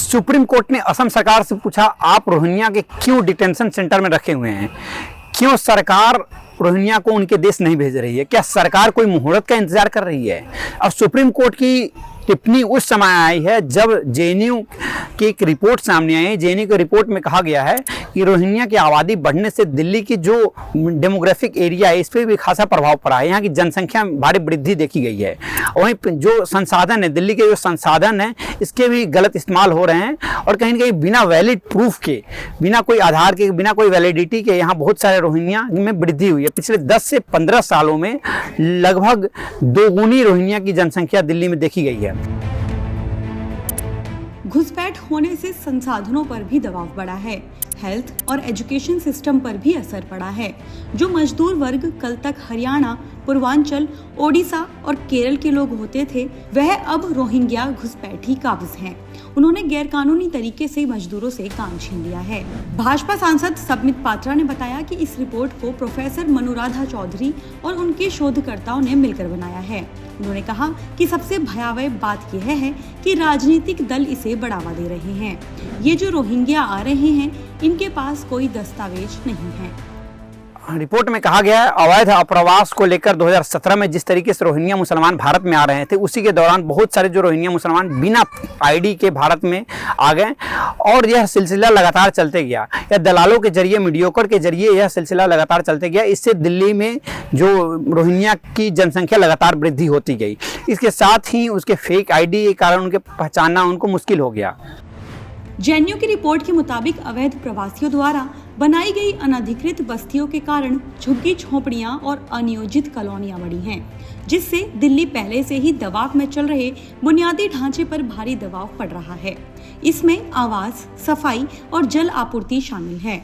Supreme court ने असम सरकार से पूछा, आप रोहिंग्या के क्यों डिटेंशन सेंटर में रखे हुए हैं? क्यों सरकार रोहिंग्या को उनके देश नहीं भेज रही है? क्या सरकार कोई मुहूर्त का इंतजार कर रही है? अब सुप्रीम कोर्ट की टिप्पणी उस समय आई है जब जेएनयू की एक रिपोर्ट सामने आई है। जेएनयू की रिपोर्ट में कहा गया है कि रोहिंग्या की आबादी बढ़ने से दिल्ली की जो डेमोग्राफिक एरिया है इस पर भी खासा प्रभाव पड़ा है। यहाँ की जनसंख्या में भारी वृद्धि देखी गई है। वहीं जो संसाधन है, दिल्ली के जो संसाधन है इसके भी गलत इस्तेमाल हो रहे हैं और कहीं ना कहीं बिना वैलिड प्रूफ के, बिना कोई आधार के, बिना कोई वैलिडिटी के यहाँ बहुत सारे रोहिंग्या में वृद्धि हुई है। पिछले 10 से 15 सालों में लगभग दोगुनी रोहिंग्या की जनसंख्या दिल्ली में देखी गई है। घुसपैठ होने से संसाधनों पर भी दबाव बढ़ा है। हेल्थ और एजुकेशन सिस्टम पर भी असर पड़ा है। जो मजदूर वर्ग कल तक हरियाणा, पूर्वांचल, ओडिशा और केरल के लोग होते थे, वह अब रोहिंग्या घुसपैठी काबिज हैं। उन्होंने गैरकानूनी तरीके से मजदूरों से काम छीन लिया है। भाजपा सांसद समित पात्रा ने बताया कि इस रिपोर्ट को प्रोफेसर मनुराधा चौधरी और उनके शोधकर्ताओं ने मिलकर बनाया है। उन्होंने कहा कि सबसे भयावह बात यह है कि राजनीतिक दल इसे बढ़ावा दे रहे हैं। ये जो रोहिंग्या आ रहे हैं, इनके पास कोई दस्तावेज नहीं है। रिपोर्ट में कहा गया है अवैध अप्रवास को लेकर 2017 में जिस तरीके से रोहिंग्या मुसलमान भारत में आ रहे थे, उसी के दौरान बहुत सारे जो रोहिंग्या मुसलमान बिना आईडी के भारत में आ गए और यह सिलसिला लगातार चलते गया। यह दलालों के जरिए, मीडियोकर के जरिए यह सिलसिला लगातार चलते गया। इससे दिल्ली में जो रोहिंग्या की जनसंख्या लगातार वृद्धि होती गई। इसके साथ ही उसके फेक आईडी के कारण उनके पहचानना उनको मुश्किल हो गया। जेएनयू की रिपोर्ट के मुताबिक अवैध प्रवासियों द्वारा बनाई गई अनधिकृत बस्तियों के कारण झुग्गी झोंपड़ियां और अनियोजित कॉलोनियां बढ़ी हैं, जिससे दिल्ली पहले से ही दबाव में चल रहे बुनियादी ढांचे पर भारी दबाव पड़ रहा है। इसमें आवास, सफाई और जल आपूर्ति शामिल है।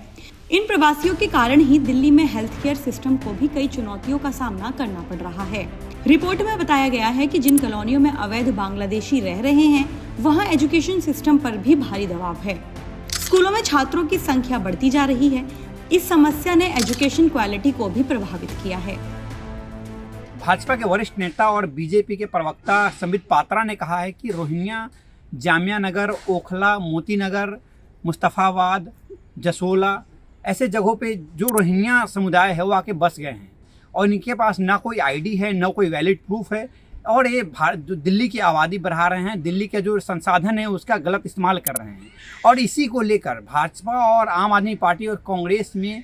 इन प्रवासियों के कारण ही दिल्ली में हेल्थ केयर सिस्टम को भी कई चुनौतियों का सामना करना पड़ रहा है। रिपोर्ट में बताया गया है कि जिन कॉलोनियों में अवैध बांग्लादेशी रह रहे हैं, वहां एजुकेशन सिस्टम पर भी भारी दबाव है। स्कूलों में छात्रों की संख्या बढ़ती जा रही है। इस समस्या ने एजुकेशन क्वालिटी को भी प्रभावित किया है। भाजपा के वरिष्ठ नेता और बीजेपी के प्रवक्ता समित पात्रा ने कहा है कि रोहिंग्या जामिया नगर, ओखला, मोती नगर, मुस्तफाबाद, जसोला ऐसे जगहों पे जो रोहिंग्या समुदाय है वो आके बस गए हैं और इनके पास ना कोई आईडी है, ना कोई वैलिड प्रूफ है और ये जो दिल्ली की आबादी बढ़ा रहे हैं, दिल्ली के जो संसाधन है उसका गलत इस्तेमाल कर रहे हैं। और इसी को लेकर भाजपा और आम आदमी पार्टी और कांग्रेस में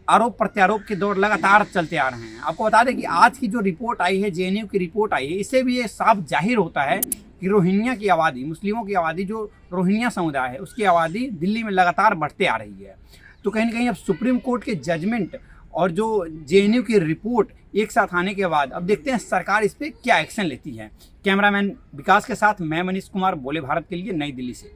आरोप प्रत्यारोप के दौर लगातार चलते आ रहे हैं। आपको बता दें कि आज की जो रिपोर्ट आई है, जेएनयू की रिपोर्ट आई है, इससे भी ये साफ जाहिर होता है कि रोहिंग्या की आबादी, मुस्लिमों की आबादी, जो रोहिंग्या समुदाय है उसकी आबादी दिल्ली में लगातार बढ़ते आ रही है। तो कहीं ना कहीं अब सुप्रीम कोर्ट के जजमेंट और जो जेएनयू की रिपोर्ट एक साथ आने के बाद अब देखते हैं सरकार इस पर क्या एक्शन लेती है। कैमरामैन विकास के साथ मैं मनीष कुमार, बोले भारत के लिए, नई दिल्ली से।